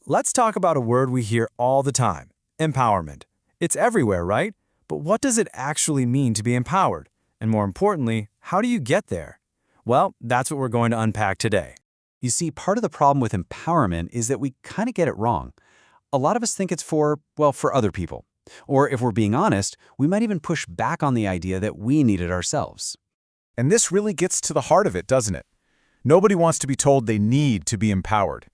Let's talk about a word we hear all the time, empowerment. It's everywhere, right? But what does it actually mean to be empowered? And more importantly, how do you get there? Well, that's what we're going to unpack today. You see, part of the problem with empowerment is that we kind of get it wrong. A lot of us think it's for other people. Or if we're being honest, we might even push back on the idea that we need it ourselves. And this really gets to the heart of it, doesn't it? Nobody wants to be told they need to be empowered.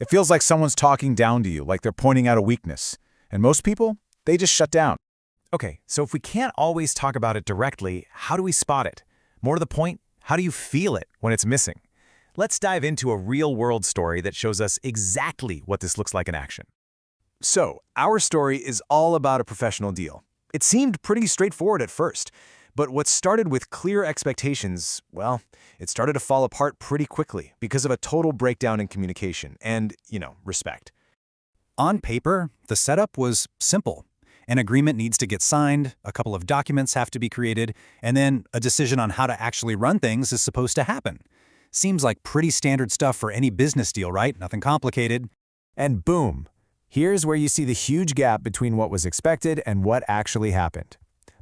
It feels like someone's talking down to you, like they're pointing out a weakness. And most people, they just shut down. Okay, so if we can't always talk about it directly, how do we spot it? More to the point, how do you feel it when it's missing? Let's dive into a real-world story that shows us exactly what this looks like in action. So, our story is all about a professional deal. It seemed pretty straightforward at first, but what started with clear expectations, well, it started to fall apart pretty quickly because of a total breakdown in communication and, respect. On paper, the setup was simple. An agreement needs to get signed, a couple of documents have to be created, and then a decision on how to actually run things is supposed to happen. Seems like pretty standard stuff for any business deal, right? Nothing complicated. And boom, here's where you see the huge gap between what was expected and what actually happened.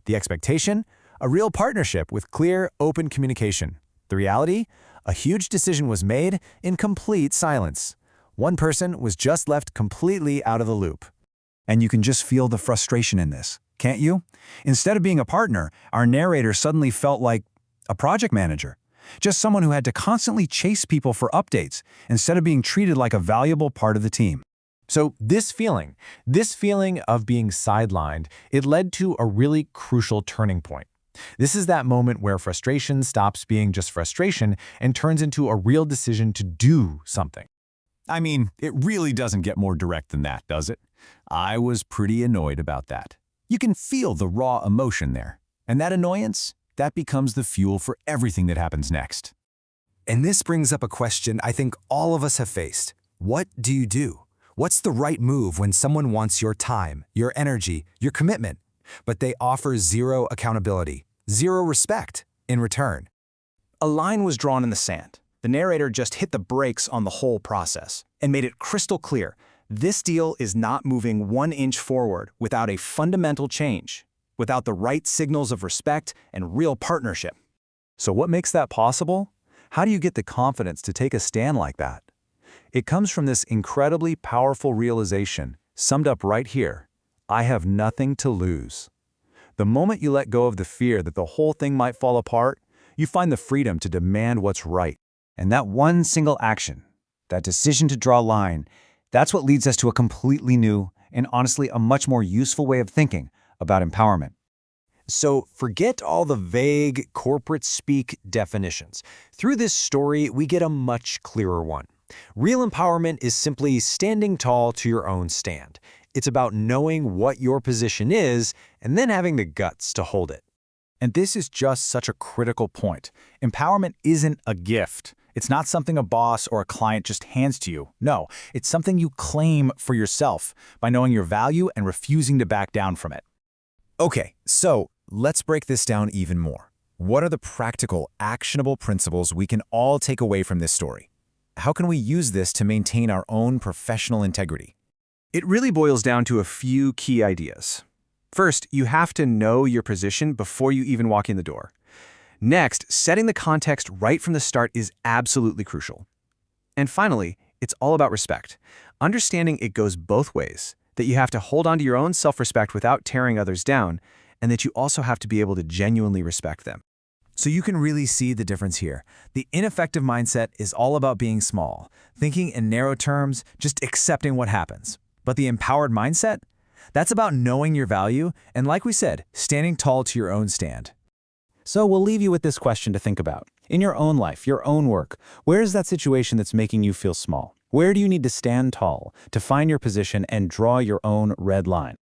The expectation? A real partnership with clear, open communication. The reality? A huge decision was made in complete silence. One person was just left completely out of the loop. And you can just feel the frustration in this, can't you? Instead of being a partner, our narrator suddenly felt like a project manager. Just someone who had to constantly chase people for updates instead of being treated like a valuable part of the team. So this feeling of being sidelined, it led to a really crucial turning point. This is that moment where frustration stops being just frustration and turns into a real decision to do something. I mean, it really doesn't get more direct than that, does it? I was pretty annoyed about that. You can feel the raw emotion there. And that annoyance, that becomes the fuel for everything that happens next. And this brings up a question I think all of us have faced. What do you do? What's the right move when someone wants your time, your energy, your commitment, but they offer zero accountability, zero respect in return? A line was drawn in the sand. The narrator just hit the brakes on the whole process and made it crystal clear. This deal is not moving 1 inch forward without a fundamental change, without the right signals of respect and real partnership. So what makes that possible? How do you get the confidence to take a stand like that? It comes from this incredibly powerful realization, summed up right here. I have nothing to lose. The moment you let go of the fear that the whole thing might fall apart, you find the freedom to demand what's right. And that one single action, that decision to draw a line, that's what leads us to a completely new and honestly a much more useful way of thinking about empowerment. So forget all the vague corporate speak definitions. Through this story, we get a much clearer one. Real empowerment is simply standing tall to your own stand. It's about knowing what your position is and then having the guts to hold it. And this is just such a critical point. Empowerment isn't a gift. It's not something a boss or a client just hands to you. No, it's something you claim for yourself by knowing your value and refusing to back down from it. Okay, so let's break this down even more. What are the practical, actionable principles we can all take away from this story? How can we use this to maintain our own professional integrity? It really boils down to a few key ideas. First, you have to know your position before you even walk in the door. Next, setting the context right from the start is absolutely crucial. And finally, it's all about respect. Understanding it goes both ways, that you have to hold on to your own self-respect without tearing others down, and that you also have to be able to genuinely respect them. So you can really see the difference here. The ineffective mindset is all about being small, thinking in narrow terms, just accepting what happens. But the empowered mindset? That's about knowing your value and, like we said, standing tall to your own stand. So we'll leave you with this question to think about. In your own life, your own work, where is that situation that's making you feel small? Where do you need to stand tall to find your position and draw your own red line?